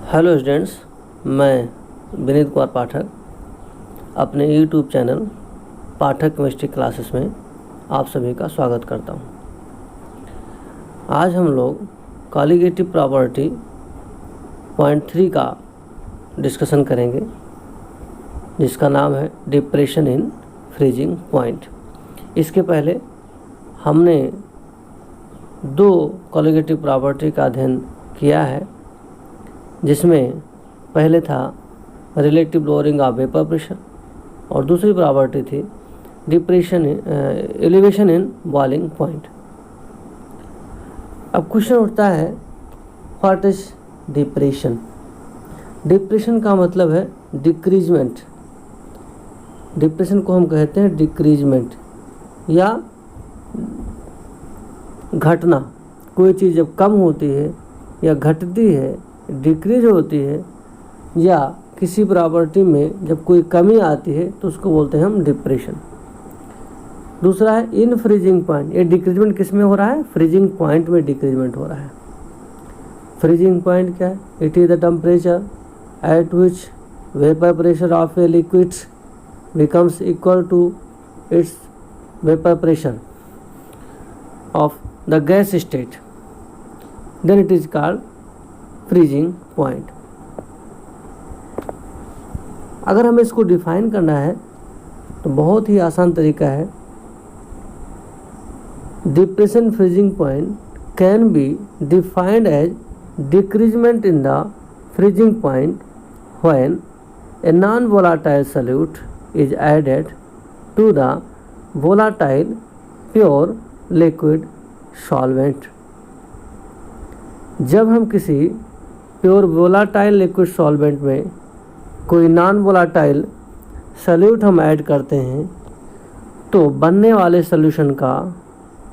Hello students, मैं विनीत कुमार पाठक अपने YouTube channel पाठक chemistry classes में आप सभी का स्वागत करता हूं। आज हम लोग कॉलिगेटिव प्रॉपर्टी पॉइंट 3 का डिस्कशन करेंगे, जिसका नाम है डिप्रेशन इन फ्रीजिंग पॉइंट। इसके पहले हमने 2 कॉलिगेटिव प्रॉपर्टी का अध्ययन किया है, जिसमें पहले था relative lowering of vapour pressure और दूसरी प्रॉपर्टी थी depression elevation in boiling point. अब क्वेश्चन उठता है, व्हाट इज डिप्रेशन? डिप्रेशन का मतलब है डिक्रीजमेंट। डिप्रेशन को हम कहते हैं डिक्रीजमेंट या घटना। कोई चीज़ जब कम होती है या घटती है, डिक्रीज होती है, या किसी प्रॉपर्टी में जब कोई कमी आती है तो उसको बोलते हैं हम डिप्रेशन। दूसरा है इन फ्रीजिंग पॉइंट। ये डिक्रीजमेंट किस में हो रहा है? फ्रीजिंग पॉइंट में डिक्रीजमेंट हो रहा है। फ्रीजिंग पॉइंट क्या है? It is the temperature at which vapour pressure of a liquid becomes equal to its vapour pressure of the gas state, then it is called freezing point. अगर हमें इसको define करना है तो बहुत ही आसान तरीका है। Depression freezing point can be defined as decreasement in the freezing point when a non volatile solute is added to the volatile pure liquid solvent. जब हम किसी प्योर वोलाटाइल लिक्विड सॉल्वेंट में कोई नॉन वोलाटाइल सॉल्यूट हम add करते हैं तो बनने वाले सॉल्यूशन का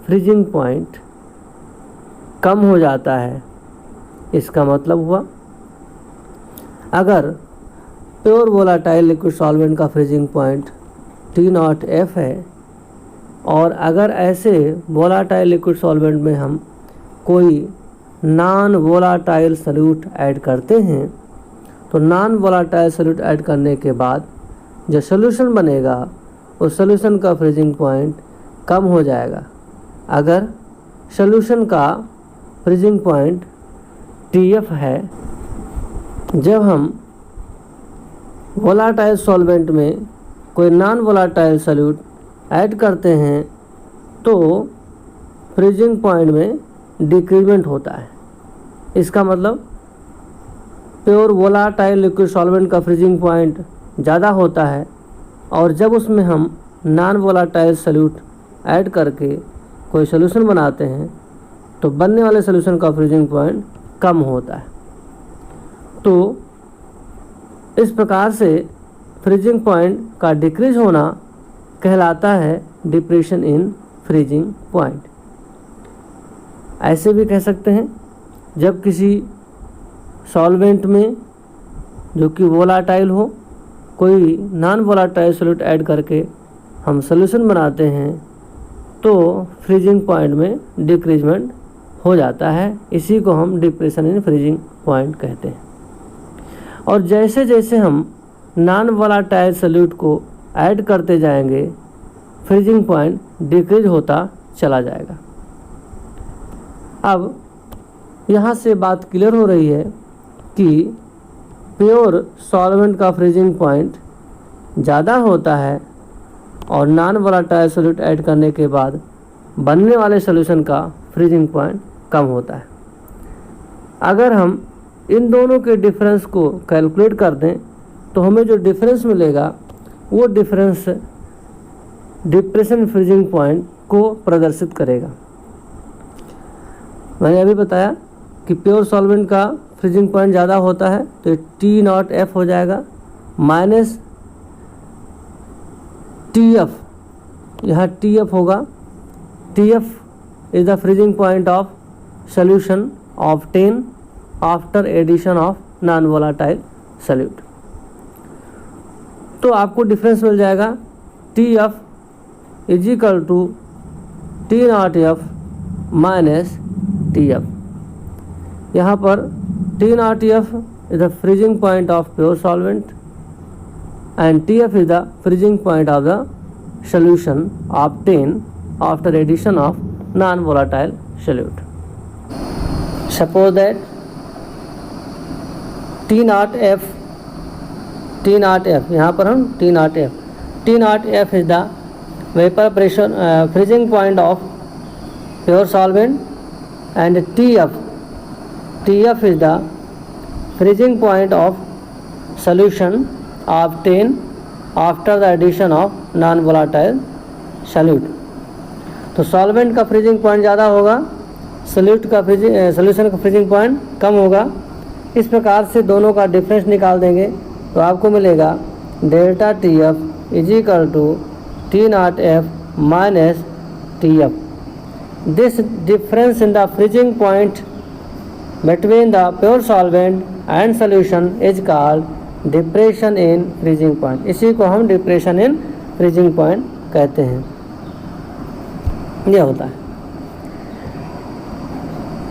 फ्रीजिंग पॉइंट कम हो जाता है। इसका मतलब हुआ, अगर प्योर वोलाटाइल लिक्विड सॉल्वेंट का फ्रीजिंग पॉइंट T0F है और अगर ऐसे वोलाटाइल लिक्विड सॉल्वेंट में हम कोई नॉन वोलाटाइल सॉल्यूट ऐड करते हैं तो नॉन वोलाटाइल सॉल्यूट ऐड करने के बाद जो सॉल्यूशन बनेगा उस सॉल्यूशन का फ्रीजिंग पॉइंट कम हो जाएगा। अगर सॉल्यूशन का फ्रीजिंग पॉइंट TF है, जब हम वोलाटाइल सॉल्वेंट में कोई नॉन वोलाटाइल सॉल्यूट ऐड करते हैं तो फ्रीजिंग पॉइंट में डिक्रीजमेंट होता है। इसका मतलब प्योर वोलाटाइल लिक्विड सॉल्वेंट का फ्रीजिंग पॉइंट ज़्यादा होता है और जब उसमें हम नॉन वोलाटाइल सॉल्यूट ऐड करके कोई सॉल्यूशन बनाते हैं तो बनने वाले सॉल्यूशन का फ्रीजिंग पॉइंट कम होता है। तो इस प्रकार से फ्रीजिंग पॉइंट का डिक्रीज होना कहलाता है डिप्रेशन इन फ्रीजिंग पॉइंट। ऐसे भी कह सकते हैं, जब किसी सॉल्वेंट में जो कि वोलाटाइल हो कोई नॉन वोलाटाइल सॉल्यूट ऐड करके हम सॉल्यूशन बनाते हैं तो फ्रीजिंग पॉइंट में डिक्रीजमेंट हो जाता है। इसी को हम डिप्रेशन इन फ्रीजिंग पॉइंट कहते हैं। और जैसे जैसे हम नॉन वोलाटाइल सॉल्यूट को ऐड करते जाएंगे फ्रीजिंग पॉइंट डिक्रीज होता चला जाएगा। अब यहाँ से बात क्लियर हो रही है कि प्योर सॉल्वेंट का फ्रीजिंग पॉइंट ज़्यादा होता है और नॉन वोलाटाइल सॉल्यूट ऐड करने के बाद बनने वाले सॉल्यूशन का फ्रीजिंग पॉइंट कम होता है। अगर हम इन दोनों के डिफरेंस को कैलकुलेट कर दें तो हमें जो डिफरेंस मिलेगा वो डिफरेंस डिप्रेशन फ्रीजिंग पॉइंट को प्रदर्शित करेगा। मैंने अभी बताया कि प्योर सॉल्वेंट का फ्रीजिंग पॉइंट ज़्यादा होता है तो T0F हो जाएगा माइनस TF। यहाँ TF होगा। TF is the freezing point of solution obtain after addition of non volatile solute. तो आपको डिफरेंस मिल जाएगा TF is equal to T0F minus TF। यहाँ पर T0F is the freezing point of pure solvent and TF is the freezing point of the solution obtained after addition of non-volatile solute. Suppose that T0F यहाँ पर हम T0F is the vapor pressure freezing point of pure solvent and TF is the freezing point of solution obtained after the addition of non-volatile solute. तो solvent का freezing point ज़्यादा होगा, solution का freezing point कम होगा। इस प्रकार से दोनों का डिफरेंस निकाल देंगे तो आपको मिलेगा delta TF is equal to T0F minus TF। This difference in the freezing point between the pure solvent and solution is called depression in freezing point. इसी को हम डिप्रेशन इन फ्रीजिंग पॉइंट कहते हैं। यह होता है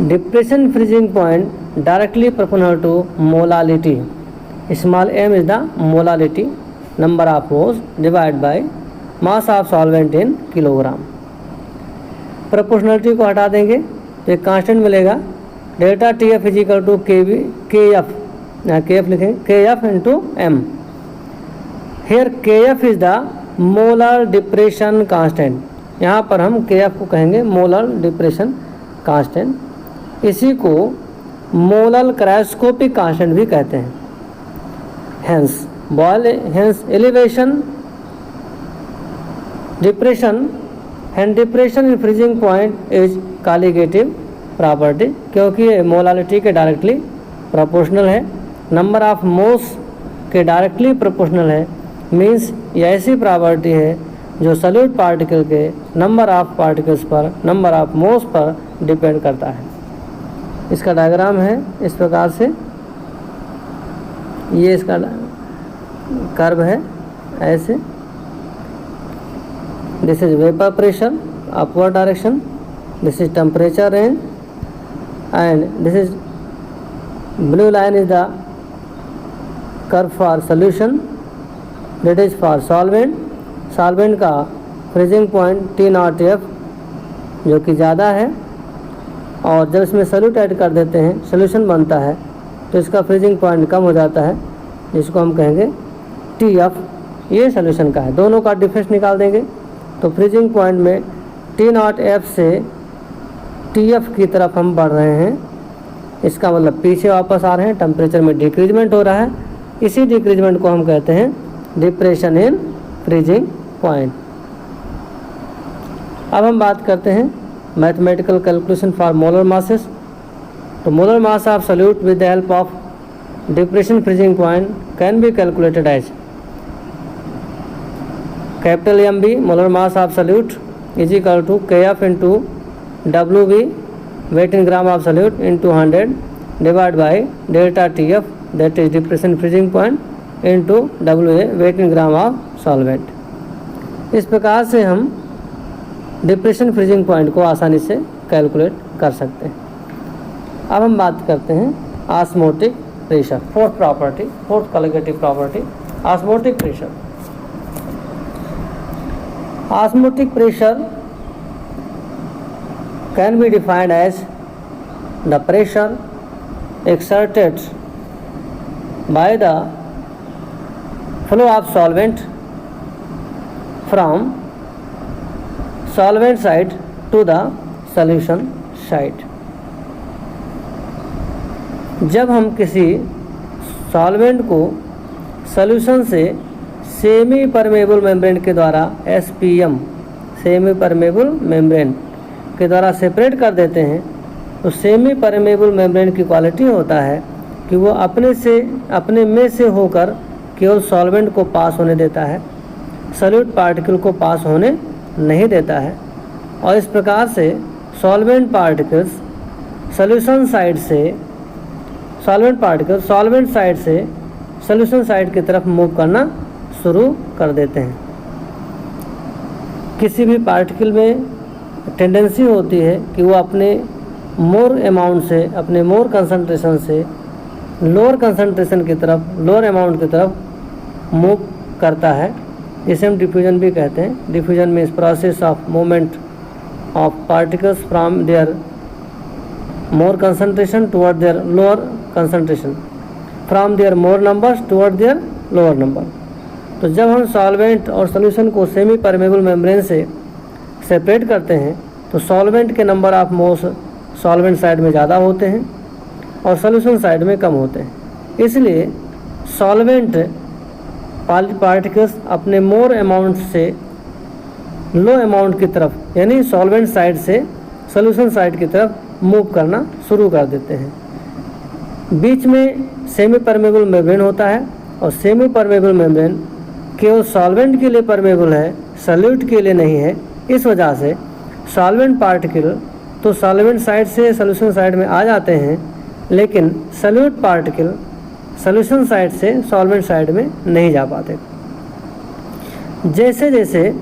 depression freezing point directly proportional to molality. Small m is the molality number of moles divide by mass of solvent in kilogram. Proportionality को हटा देंगे तो एक कांस्टेंट मिलेगा delta TF is equal to KF लिखेंगे KF into M। Here KF is the molar depression constant. यहाँ पर हम KF को कहेंगे मोलर डिप्रेशन कांस्टेंट। इसी को मोलर क्रायोस्कोपिक कांस्टेंट भी कहते हैं। Hence elevation depression and depression in freezing point is colligative property, क्योंकि ये मोलालिटी के डायरेक्टली प्रोपोर्शनल है, नंबर ऑफ मोल्स के डायरेक्टली प्रोपोर्शनल है। मीन्स ये ऐसी प्रॉपर्टी है जो सॉल्यूट पार्टिकल के नंबर ऑफ पार्टिकल्स पर number of moles per depend करता है। इसका डायग्राम है इस प्रकार से, ये इसका कर्व है ऐसे। This is vapour pressure upward direction, this is temperature range and this is blue line is the curve for solution, that is for solvent. Solvent का फ्रीजिंग पॉइंट T0F जो कि ज़्यादा है, और जब इसमें सोल्यूट ऐड कर देते हैं सोल्यूशन बनता है तो इसका फ्रीजिंग पॉइंट कम हो जाता है, जिसको हम कहेंगे TF। ये सोल्यूशन का है। दोनों का डिफरेंस निकाल देंगे तो फ्रीजिंग पॉइंट में T0F से TF की तरफ हम बढ़ रहे हैं। इसका मतलब पीछे वापस आ रहे हैं, टेम्परेचर में डिक्रीजमेंट हो रहा है। इसी डिक्रीजमेंट को हम कहते हैं डिप्रेशन इन फ्रीजिंग पॉइंट। अब हम बात करते हैं mathematical calculation for molar masses. तो molar mass of solute with the help of depression freezing point can be calculated as capital MB molar mass of solute is equal to KF into WB weight in gram of solute into 100 divide by delta TF that is depression freezing point into WA weight in gram of solvent. इस प्रकार से हम depression freezing point को आसानी से calculate कर सकते हैं। अब हम बात करते हैं osmotic pressure, fourth colligative property osmotic pressure. Osmotic pressure can be defined as the pressure exerted by the flow of solvent from solvent side to the solution side। जब हम किसी सॉल्वेंट को सॉल्यूशन से सेमी परमेबल मेम्ब्रेन के द्वारा SPM semi permeable membrane के द्वारा separate कर देते हैं तो सेमी परमेबल मेम्ब्रेन की क्वालिटी होता है कि वो अपने में से होकर केवल सॉल्वेंट को पास होने देता है, सॉल्यूट पार्टिकल को पास होने नहीं देता है। और इस प्रकार से सॉल्वेंट पार्टिकल्स सॉल्यूशन साइड से सॉल्वेंट साइड से सॉल्यूशन साइड की तरफ मूव करना शुरू कर देते हैं। किसी भी पार्टिकल में टेंडेंसी होती है कि वो अपने मोर अमाउंट से, अपने मोर कंसंट्रेशन से लोअर कंसंट्रेशन की तरफ, लोअर अमाउंट की तरफ मूव करता है, जिसे हम डिफ्यूजन भी कहते हैं। Diffusion means process of movement of particles from there more concentration toward there lower concentration, from there more numbers toward there lower number. तो जब हम सॉल्वेंट और सॉल्यूशन को सेमी परमेबल मेम्ब्रेन से सेपरेट करते हैं तो सॉल्वेंट के number of moles solvent side में ज़्यादा होते हैं और सॉल्यूशन साइड में कम होते हैं। इसलिए सॉल्वेंट पार्टिकल्स अपने मोर अमाउंट से लो अमाउंट की तरफ, यानी सॉल्वेंट साइड से सॉल्यूशन साइड की तरफ मूव करना शुरू कर देते हैं। बीच में सेमी परमेबल मेम्ब्रेन होता है और सेमी परमेबल मेम्ब्रेन केवल सॉल्वेंट के लिए परमेबल है, सॉल्यूट के लिए नहीं है। इस वजह से सॉल्वेंट पार्टिकल तो सॉल्वेंट साइड से सॉल्यूशन साइड में आ जाते हैं, लेकिन सॉल्यूट पार्टिकल सॉल्यूशन साइड से सॉल्वेंट साइड में नहीं जा पाते। जैसे जैसे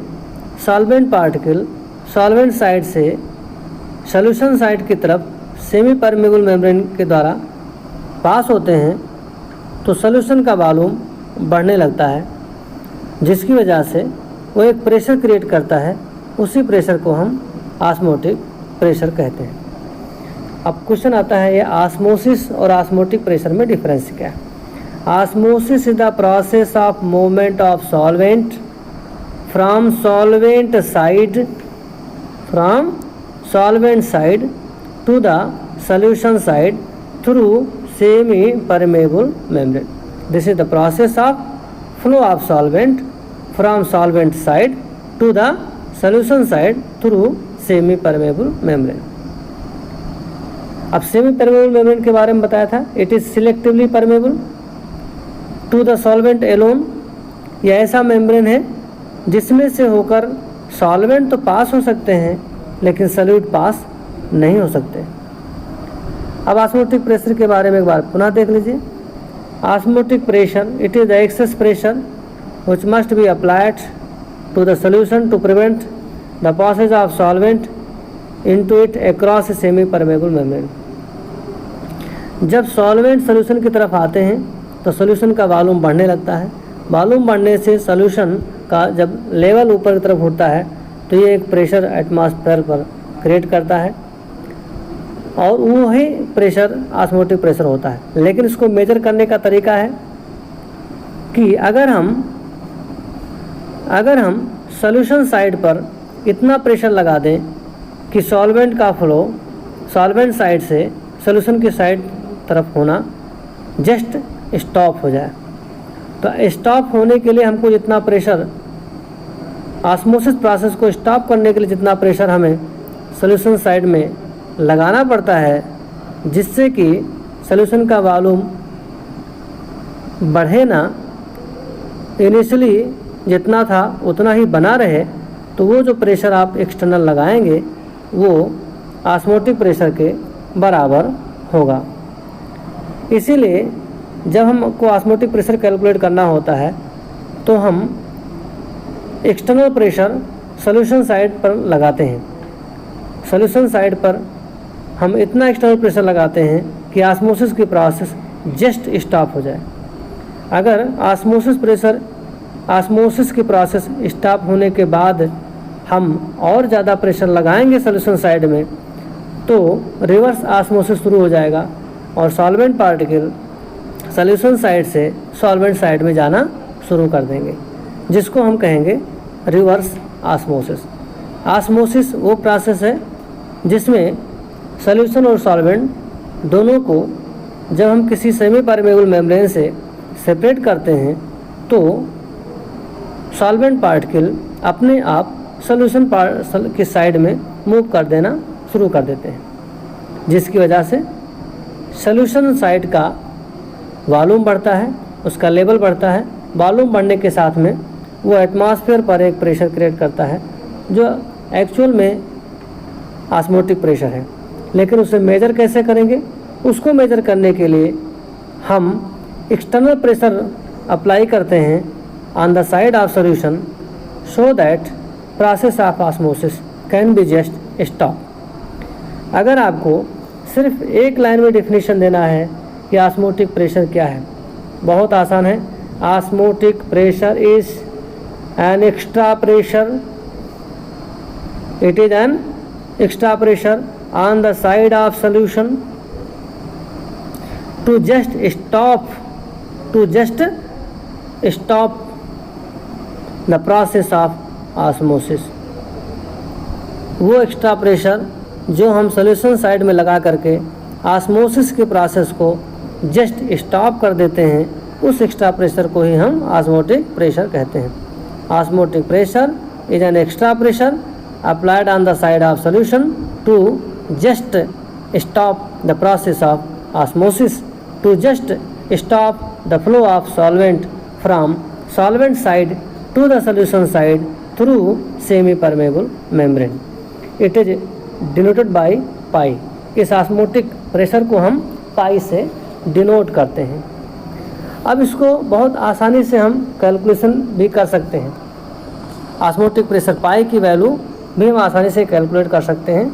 सॉल्वेंट पार्टिकल सॉल्वेंट साइड से सॉल्यूशन साइड की तरफ सेमी परमेबल मेम्ब्रेन के द्वारा पास होते हैं तो सॉल्यूशन का वॉल्यूम बढ़ने लगता है, जिसकी वजह से वो एक प्रेशर क्रिएट करता है। उसी प्रेशर को हम ऑस्मोटिक प्रेशर कहते हैं। अब क्वेश्चन आता है, ये ऑस्मोसिस और ऑस्मोटिक प्रेशर में डिफरेंस क्या है? Osmosis is the process of movement of solvent from solvent side to the solution side through semi permeable membrane. This is the process of flow of solvent from solvent side to the solution side through semi permeable membrane. अब semi permeable membrane के बारे में बताया था, it is selectively permeable to the solvent alone. यह ऐसा membrane है जिसमें से होकर सॉल्वेंट तो पास हो सकते हैं लेकिन सॉल्यूट पास नहीं हो सकते। अब ऑस्मोटिक प्रेशर के बारे में एक बार पुनः देख लीजिए। Osmotic pressure, it is the excess pressure which must be applied to the solution to prevent the passage of solvent into it across semi permeable membrane. जब सॉल्वेंट सॉल्यूशन की तरफ आते हैं तो सॉल्यूशन का वॉल्यूम बढ़ने लगता है। वॉल्यूम बढ़ने से सॉल्यूशन का जब लेवल ऊपर की तरफ उठता है तो ये एक प्रेशर एटमॉस्फेयर पर क्रिएट करता है और वही प्रेशर ऑस्मोटिक प्रेशर होता है। लेकिन इसको मेजर करने का तरीका है कि अगर हम सॉल्यूशन साइड पर इतना प्रेशर लगा दें कि सॉल्वेंट का फ्लो सॉल्वेंट साइड से सॉल्यूशन की साइड तरफ होना जस्ट स्टॉप हो जाए, तो स्टॉप होने के लिए हमको जितना प्रेशर ऑस्मोसिस प्रोसेस को स्टॉप करने के लिए जितना प्रेशर हमें सॉल्यूशन साइड में लगाना पड़ता है, जिससे कि सॉल्यूशन का वॉल्यूम बढ़े ना, इनिशियली जितना था उतना ही बना रहे, तो वो जो प्रेशर आप एक्सटर्नल लगाएंगे वो ऑस्मोटिक प्रेशर के बराबर होगा। इसीलिए जब हमको ऑस्मोटिक प्रेशर कैलकुलेट करना होता है तो हम एक्सटर्नल प्रेशर सॉल्यूशन साइड पर लगाते हैं। सॉल्यूशन साइड पर हम इतना एक्सटर्नल प्रेशर लगाते हैं कि ऑस्मोसिस की प्रोसेस जस्ट स्टॉप हो जाए। अगर ऑस्मोसिस की प्रोसेस स्टॉप होने के बाद हम और ज़्यादा प्रेशर लगाएंगे सॉल्यूशन साइड में तो रिवर्स ऑस्मोसिस शुरू हो जाएगा और सॉल्वेंट पार्टिकल सॉल्यूशन साइड से सॉल्वेंट साइड में जाना शुरू कर देंगे, जिसको हम कहेंगे रिवर्स ऑस्मोसिस। ऑस्मोसिस वो प्रोसेस है जिसमें सॉल्यूशन और सॉल्वेंट दोनों को जब हम किसी सेमी परमेबल मेम्ब्रेन से सेपरेट करते हैं तो सॉल्वेंट पार्टिकल अपने आप सॉल्यूशन की साइड में मूव कर देना शुरू कर देते हैं, जिसकी वजह से सॉल्यूशन साइड का वॉल्यूम बढ़ता है, उसका लेवल बढ़ता है। वॉल्यूम बढ़ने के साथ में वो एटमॉस्फेयर पर एक प्रेशर क्रिएट करता है जो एक्चुअल में ऑस्मोटिक प्रेशर है। लेकिन उसे मेजर कैसे करेंगे? उसको मेजर करने के लिए हम एक्सटर्नल प्रेशर अप्लाई करते हैं on the side of solution so that process of osmosis can be just stop. अगर आपको सिर्फ एक लाइन में डेफिनेशन देना है कि ऑस्मोटिक प्रेशर क्या है। बहुत आसान है। Osmotic pressure is an extra pressure, it is an extra pressure on the side of solution to just stop the process of osmosis. वो एक्स्ट्रा प्रेशर जो हम सॉल्यूशन साइड में लगा करके ऑस्मोसिस के प्रोसेस को जस्ट स्टॉप कर देते हैं, उस एक्स्ट्रा प्रेशर को ही हम ऑस्मोटिक प्रेशर कहते हैं। Osmotic pressure is an extra pressure applied on the side of solution to just stop the process of osmosis, to just stop the flow of solvent from solvent side to the solution side through semi-permeable membrane. It is denoted by pi. इस osmotic pressure को हम पाई से denote करते हैं। अब इसको बहुत आसानी से हम कैलकुलेशन भी कर सकते हैं। ऑस्मोटिक प्रेशर पाई की वैल्यू भी हम आसानी से कैलकुलेट कर सकते हैं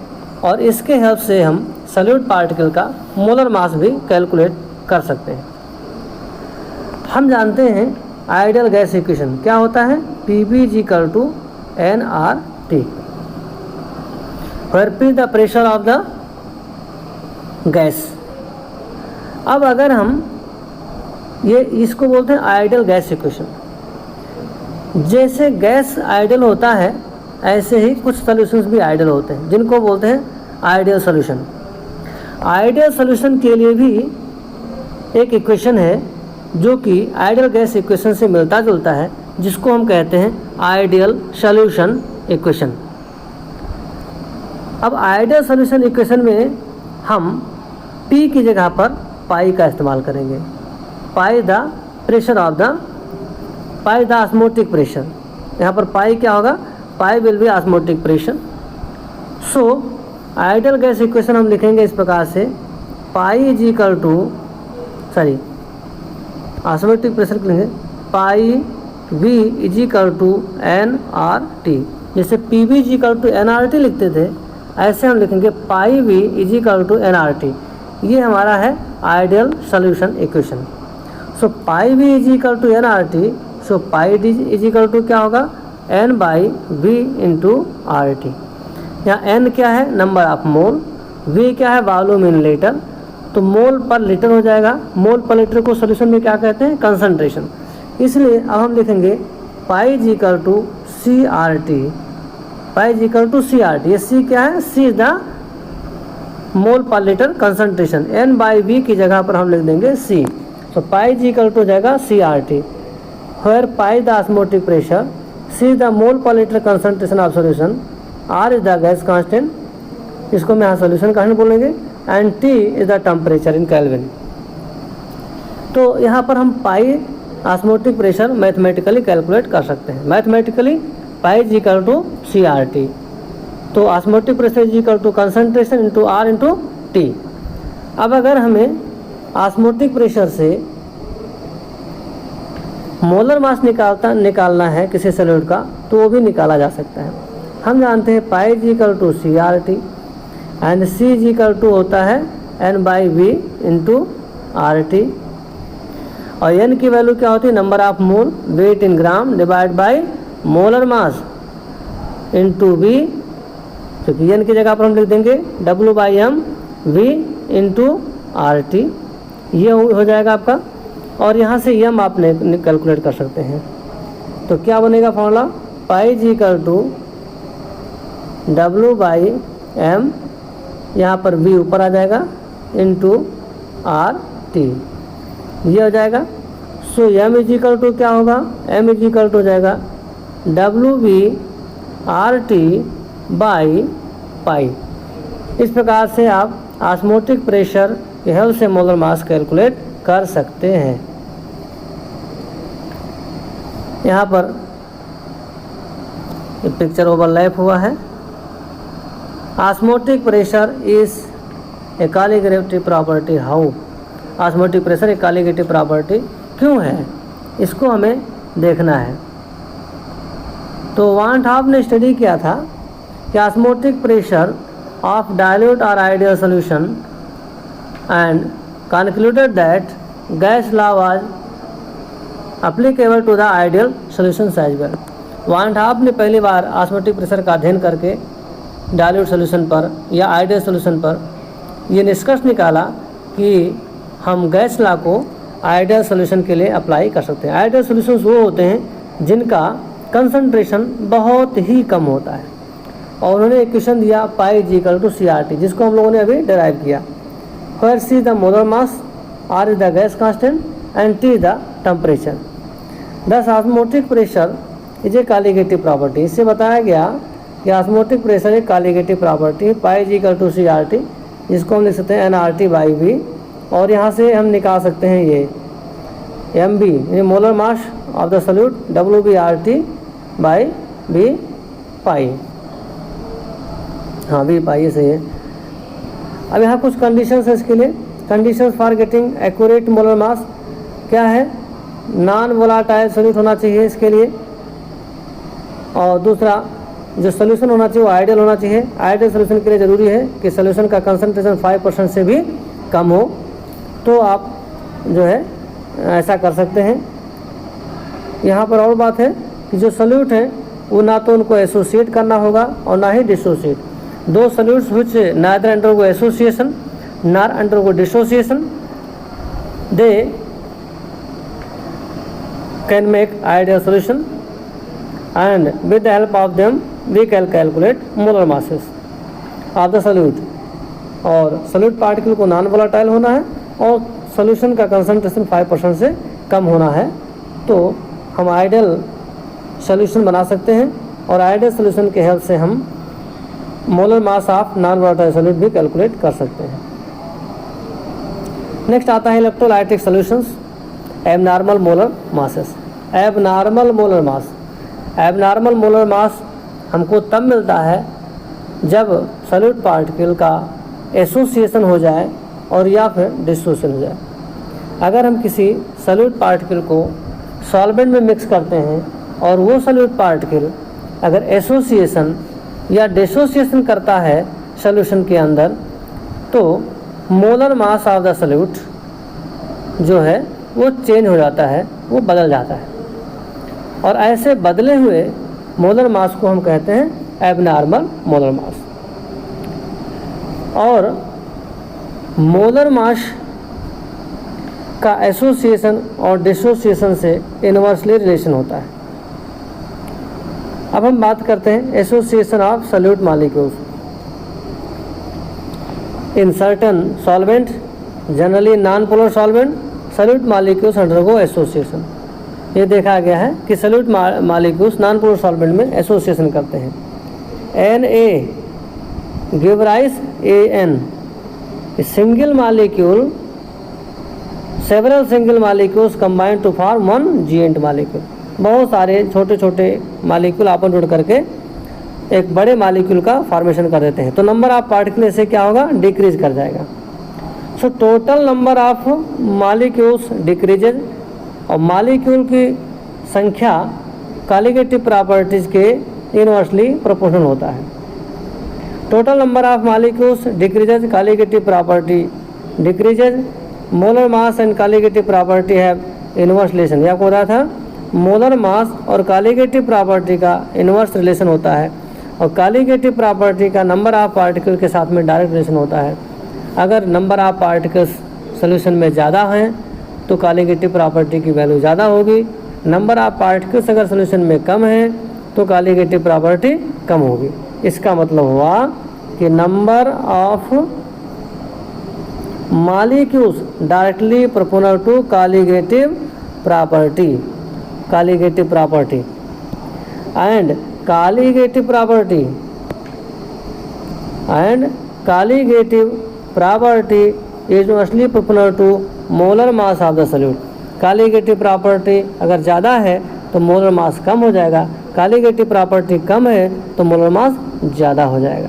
और इसके हेल्प से हम सॉल्यूट पार्टिकल का मोलर मास भी कैलकुलेट कर सकते हैं। हम जानते हैं आइडियल गैस इक्वेशन क्या होता है, PV = nRT, where P the pressure of the gas. अब अगर हम ये इसको बोलते हैं आइडियल गैस इक्वेशन। जैसे गैस आइडियल होता है ऐसे ही कुछ सॉल्यूशंस भी आइडियल होते हैं जिनको बोलते हैं आइडियल सॉल्यूशन। आइडियल सॉल्यूशन के लिए भी एक इक्वेशन है जो कि आइडियल गैस इक्वेशन से मिलता जुलता है, जिसको हम कहते हैं आइडियल सॉल्यूशन इक्वेशन। अब आइडियल सॉल्यूशन इक्वेशन में हम P की जगह पर पाई का इस्तेमाल करेंगे। Pi the pressure of the pi the osmotic pressure. यहाँ पर पाई क्या होगा, pi will be osmotic pressure. So ideal gas equation हम लिखेंगे इस प्रकार से, pi is equal to osmotic pressure लिखेंगे pi V is equal to nRT। जैसे PV is equal to nRT लिखते थे, ऐसे हम लिखेंगे pi V is equal to nRT। ये हमारा है ideal solution equation. So pi V is equal to nRT, so pi D is equal to क्या होगा, n/V × RT। यहाँ n क्या है, नंबर ऑफ मोल, V क्या है, वॉल्यूम इन लीटर, तो मोल पर लीटर हो जाएगा। मोल पर लीटर को सॉल्यूशन में क्या कहते हैं, कंसंट्रेशन। इसलिए अब हम लिखेंगे पाई = CRT, पाई = CRT। ये C क्या है, C is the mole per litre concentration, n/V की जगह पर हम लिख देंगे C। तो पाई = हो जाएगा CRT, where pi the osmotic pressure, C is the mole per litre concentration of solution, R is the gas constant, इसको मैं यहाँ सॉल्यूशन कांस्टेंट बोलेंगे, and T is the temperature in kelvin. तो यहाँ पर हम pi osmotic pressure mathematically calculate कर सकते हैं। मैथमेटिकली पाई = CRT, तो osmotic pressure is concentration into R into T। अब अगर हमें ऑस्मोटिक प्रेशर से मोलर मास निकालना है किसी सॉल्यूट का, तो वो भी निकाला जा सकता है। हम जानते हैं पाई = CRT एंड C = होता है n/V × RT, और n की वैल्यू क्या होती है, number of mole, weight in gram divide by molar mass into V, क्योंकि n की जगह पर हम लिख देंगे W/m V × RT। ये हो जाएगा आपका, और यहाँ से m आप कैलकुलेट कर सकते हैं। तो क्या बनेगा फॉर्मूला, पाई = W/m, यहाँ पर V ऊपर आ जाएगा, इंटू RT, ये हो जाएगा। सो m = क्या होगा, m = हो जाएगा WV/RT/पाई। इस प्रकार से आप ऑस्मोटिक प्रेशर के हेल्प से मोलर मास कैलकुलेट कर सकते हैं। यहाँ पर पिक्चर ओवरलैप हुआ है। Osmotic pressure is A colligative property. How, osmotic pressure एक कॉलीगेटिव प्रॉपर्टी क्यों है, इसको हमें देखना है। तो वांट हॉफ ने स्टडी किया था कि ऑस्मोटिक प्रेशर ऑफ डाइल्यूट और ideal solution and concluded that gas law was applicable to the ideal solutions as well। Van Hoff ने पहली बार ऑस्मोटिक प्रेशर का अध्ययन करके डाइल्यूट सोल्यूशन पर या आइडियल सोल्यूशन पर ये निष्कर्ष निकाला कि हम गैस लॉ को आइडियल सोल्यूशन के लिए अप्लाई कर सकते हैं। आइडियल सोल्यूशंस वो होते हैं जिनका कंसंट्रेशन बहुत ही कम होता है। और उन्होंने इक्वेशन दिया pi is equal to CRT, जिसको हम लोगों ने अभी डिराइव किया। Where C the molar mass, R is the gas constant and T the temperature. Thus osmotic pressure is a colligative property. इससे बताया गया कि ऑस्मोटिक प्रेशर एक colligative property, pi is equal to CRT, जिसको हम लिख सकते हैं nRT/V। और यहाँ से हम निकाल सकते हैं ये MB, ये molar mass of the solute, WBRT/V पाई। हाँ, V पाई सही है। अब यहाँ कुछ कंडीशंस है इसके लिए। Conditions for getting accurate molar mass क्या है? नॉन वोलाटाइल सॉल्यूट होना चाहिए इसके लिए, और दूसरा जो सोल्यूशन होना चाहिए वो आइडियल होना चाहिए। आइडियल सोल्यूशन के लिए ज़रूरी है कि सोल्यूशन का कंसंट्रेशन 5% से भी कम हो, तो आप जो है ऐसा कर सकते हैं। यहाँ पर और बात है कि जो सोल्यूट हैं वो ना तो उनको एसोसिएट करना होगा और ना ही डिसोसिएट। दो solutes which neither undergo association nor undergo dissociation, they can make ideal solution and with the help of them we can calculate molar masses of the solute। और solute पार्टिकल को non volatile होना है और solution का concentration 5% से कम होना है, तो हम आइडियल सोल्यूशन बना सकते हैं। और आइडियल सोल्यूशन के हेल्प से हम molar mass of non volatile solute भी कैलकुलेट कर सकते हैं। नेक्स्ट आता है electrolytic solutions, abnormal molar masses. Abnormal molar mass, abnormal molar mass हमको तब मिलता है जब सॉल्यूट पार्टिकल का एसोसिएशन हो जाए और या फिर डिसोसिएशन हो जाए। अगर हम किसी सॉल्यूट पार्टिकल को सॉल्वेंट में मिक्स करते हैं और वो सॉल्यूट पार्टिकल अगर एसोसिएशन या डिसोसिएशन करता है सॉल्यूशन के अंदर, तो molar mass of the solute जो है वो चेंज हो जाता है, वो बदल जाता है। और ऐसे बदले हुए मोलर मास को हम कहते हैं एबनॉर्मल मोलर मास। और मोलर मास का एसोसिएशन और डिसोसिएशन से इन्वर्सली रिलेशन होता है। अब हम बात करते हैं association of solute molecules in certain solvent, generally non polar solvent, solute molecules undergo association. ये देखा गया है कि solute molecules non polar solvent में एसोसिएशन करते हैं। Na give rise AN, single molecule, several single molecules combined to form one joint molecule. बहुत सारे छोटे छोटे मॉलिक्यूल आपस में जुड़ करके एक बड़े मॉलिक्यूल का फॉर्मेशन कर देते हैं, तो नंबर ऑफ पार्टिकल से क्या होगा? डिक्रीज कर जाएगा। So total number of molecules decreases, और मॉलिक्यूल की संख्या कॉलिगेटिव प्रॉपर्टीज़ के इनवर्सली प्रोपोर्शनल होता है। Total number of molecules decreases, colligative property decreases, molar mass and colligative property है इनवर्स रिलेशन। यह आपको रहा था मोलर मास और कॉलिगेटिव प्रॉपर्टी का इनवर्स रिलेशन होता है, और कॉलिगेटिव प्रॉपर्टी का नंबर ऑफ पार्टिकल के साथ में डायरेक्ट रिलेशन होता है। अगर नंबर ऑफ पार्टिकल्स सोल्यूशन में ज़्यादा हैं तो कॉलिगेटिव प्रॉपर्टी की वैल्यू ज़्यादा होगी। नंबर ऑफ पार्टिकल्स अगर सोल्यूशन में कम है तो कॉलिगेटिव प्रॉपर्टी कम होगी। इसका मतलब हुआ कि number of molecules directly proportional to colligative property, colligative property and colligative property and colligative property is inversely proportional to molar mass of the solute. Colligative property अगर ज़्यादा है तो मोलर मास कम हो जाएगा, कॉलिगेटिव प्रॉपर्टी कम है तो मोलर मास ज़्यादा हो जाएगा।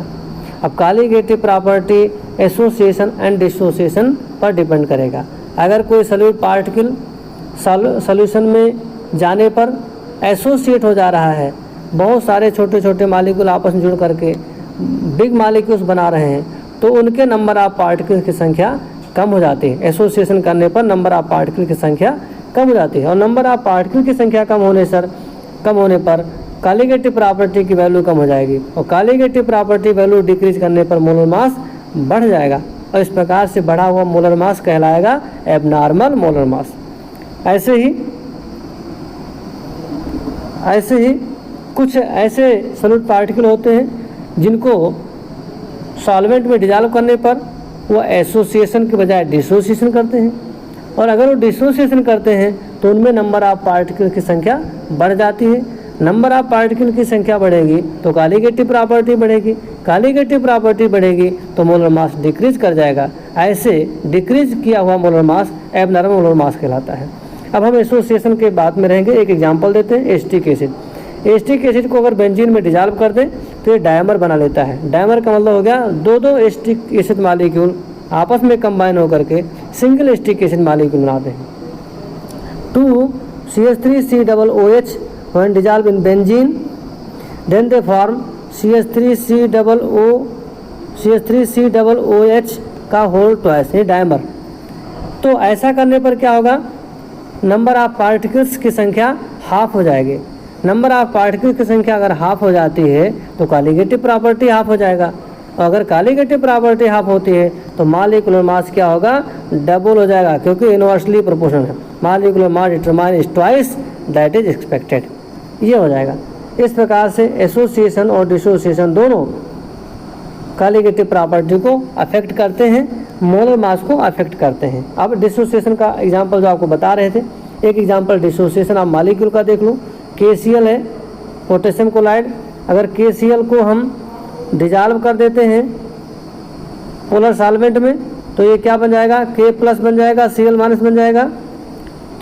अब colligative property association and dissociation पर डिपेंड करेगा। अगर कोई सॉल्यूट पार्टिकल सॉल्यूशन में जाने पर एसोसिएट हो जा रहा है, बहुत सारे छोटे छोटे मॉलिक्यूल आपस में जुड़ करके बिग मॉलिक्यूल्स बना रहे हैं, तो उनके नंबर ऑफ पार्टिकल्स की संख्या कम हो जाती है। एसोसिएशन करने पर नंबर ऑफ पार्टिकल की संख्या कम हो जाती है, और नंबर ऑफ पार्टिकल की संख्या कम होने पर कॉलीगेटिव प्रॉपर्टी की वैल्यू कम हो जाएगी, और कॉलीगेटिव प्रॉपर्टी वैल्यू डिक्रीज करने पर मोलर मास बढ़ जाएगा, और इस प्रकार से बढ़ा हुआ मोलर मास कहलाएगा एबनॉर्मल मोलर मास। ऐसे ही कुछ ऐसे सॉलिड पार्टिकल होते हैं जिनको सॉल्वेंट में डिजॉल्व करने पर वो एसोसिएशन के बजाय डिसोसिएशन करते हैं, और अगर वो डिसोसिएशन करते हैं तो उनमें नंबर ऑफ पार्टिकल की संख्या बढ़ जाती है। नंबर ऑफ पार्टिकल की संख्या बढ़ेगी तो कॉलीगेटिव प्रॉपर्टी बढ़ेगी, कॉलीगेटिव प्रॉपर्टी बढ़ेगी तो मोलर मास डिक्रीज कर जाएगा। ऐसे डिक्रीज किया हुआ molar mass abnormal molar mass कहलाता है। अब हम एसोसिएशन के बाद में रहेंगे। एक एग्जांपल देते हैं, एसिटिक एसिड। एसिटिक एसिड को अगर बेंजीन में डिजॉल्व कर दें तो ये डायमर बना लेता है। डायमर का मतलब हो गया दो एसिटिक एसिड मॉलिक्यूल आपस में कंबाइन होकर के सिंगल एसिटिक एसिड मॉलिक्यूल बनाते हैं। 2CH3COOH when dissolved in benzene, then they form CH3COOH का होल ट्वाइस, ये डायमर। तो ऐसा करने पर क्या होगा, नंबर ऑफ पार्टिकल्स की संख्या हाफ हो जाएगी। नंबर ऑफ पार्टिकल्स की संख्या अगर हाफ हो जाती है तो कॉलीगेटिव प्रॉपर्टी हाफ हो जाएगा, और अगर कॉलीगेटिव प्रॉपर्टी हाफ होती है तो मॉलिक्यूलर मास क्या होगा, डबल हो जाएगा, क्योंकि इनवर्सली प्रोपोर्शनल है। Molecular mass determine twice that is expected, ये हो जाएगा। इस प्रकार से एसोसिएशन और डिसोसिएशन दोनों कॉलीगेटिव प्रॉपर्टी को अफेक्ट करते हैं, मोलर मास को अफेक्ट करते हैं। अब डिसोसिएशन का एग्जांपल जो आपको बता रहे थे, एक एग्जांपल डिसोसिएशन ऑफ मॉलिक्यूल का देख लो। KCl है, पोटेशियम क्लोराइड। अगर KCl को हम डिजॉल्व कर देते हैं पोलर सॉल्वेंट में तो ये क्या बन जाएगा, K+ बन जाएगा, Cl- बन जाएगा।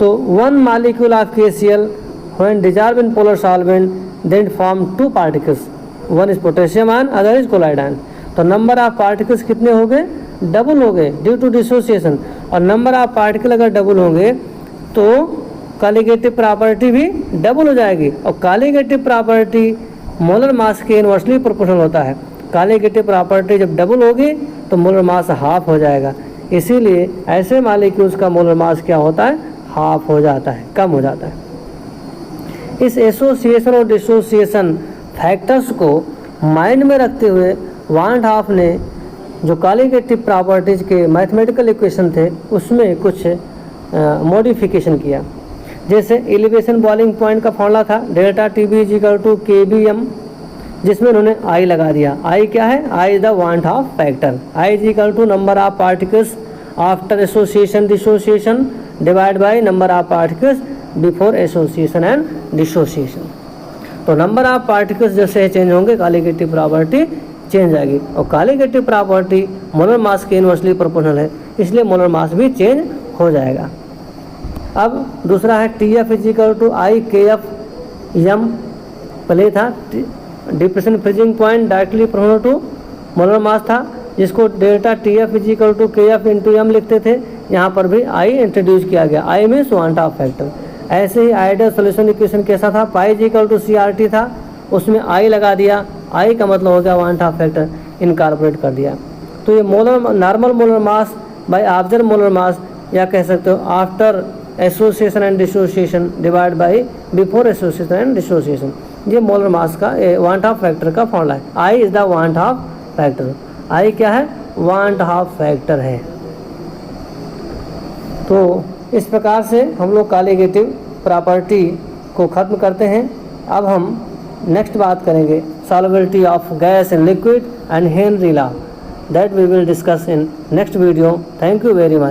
तो 1 molecule of KCl when dissolved in polar solvent then form 2 particles, one is potassium ion, other is chloride ion। तो नंबर ऑफ पार्टिकल्स कितने हो गए, डबल हो गए ड्यू टू डिसोसिएशन। और नंबर ऑफ पार्टिकल अगर डबल होंगे तो कॉलीगेटिव प्रॉपर्टी भी डबल हो जाएगी, और कॉलीगेटिव प्रॉपर्टी मोलर मास के इनवर्सली प्रोपोर्शनल होता है। कॉलीगेटिव प्रॉपर्टी जब डबल होगी तो मोलर मास हाफ हो जाएगा। इसीलिए ऐसे मॉलिक्यूल्स का मोलर मास क्या होता है, हाफ हो जाता है, कम हो जाता है। इस एसोसिएशन और डिसोसिएशन फैक्टर्स को माइंड में रखते हुए वान डे हॉफ ने जो कॉलीगेटिव प्रॉपर्टीज के मैथमेटिकल इक्वेशन थे उसमें कुछ मॉडिफिकेशन किया। जैसे एलिवेशन बॉइलिंग पॉइंट का फॉर्मूला था डेल्टा TB = KBM, जिसमें उन्होंने I लगा दिया। I क्या है, I is the one day half factor. I = number of particles after association dissociation divide by number of particles before association and dissociation. तो number of particles जैसे change होंगे colligative property change आएगी, और colligative property molar mass के inversely proportional है, इसलिए molar mass भी change हो जाएगा। अब दूसरा है TF = IKFM। पहले था depression freezing point directly proportional to molar mass था, जिसको डेल्टा TF = KF × M लिखते थे। यहाँ पर भी I इंट्रोड्यूस किया गया। I means one day half factor. ऐसे ही आइडियल सॉल्यूशन इक्वेशन कैसा था, पाई = CRT था, उसमें I लगा दिया। I का मतलब हो गया one day half factor, incorporate कर दिया। तो ये molar normal molar mass by observe molar mass, या कह सकते हो after association and dissociation divide by before association and dissociation, ये मोलर मास का वान डे हॉफ फैक्टर का फॉर्मूला है। I is the one day half factor. I क्या है, वान डे हॉफ फैक्टर है। तो इस प्रकार से हम लोग कॉलीगेटिव प्रॉपर्टी को ख़त्म करते हैं। अब हम नेक्स्ट बात करेंगे solubility of gas in liquid and Henry law, that we will discuss in next video. Thank you very much.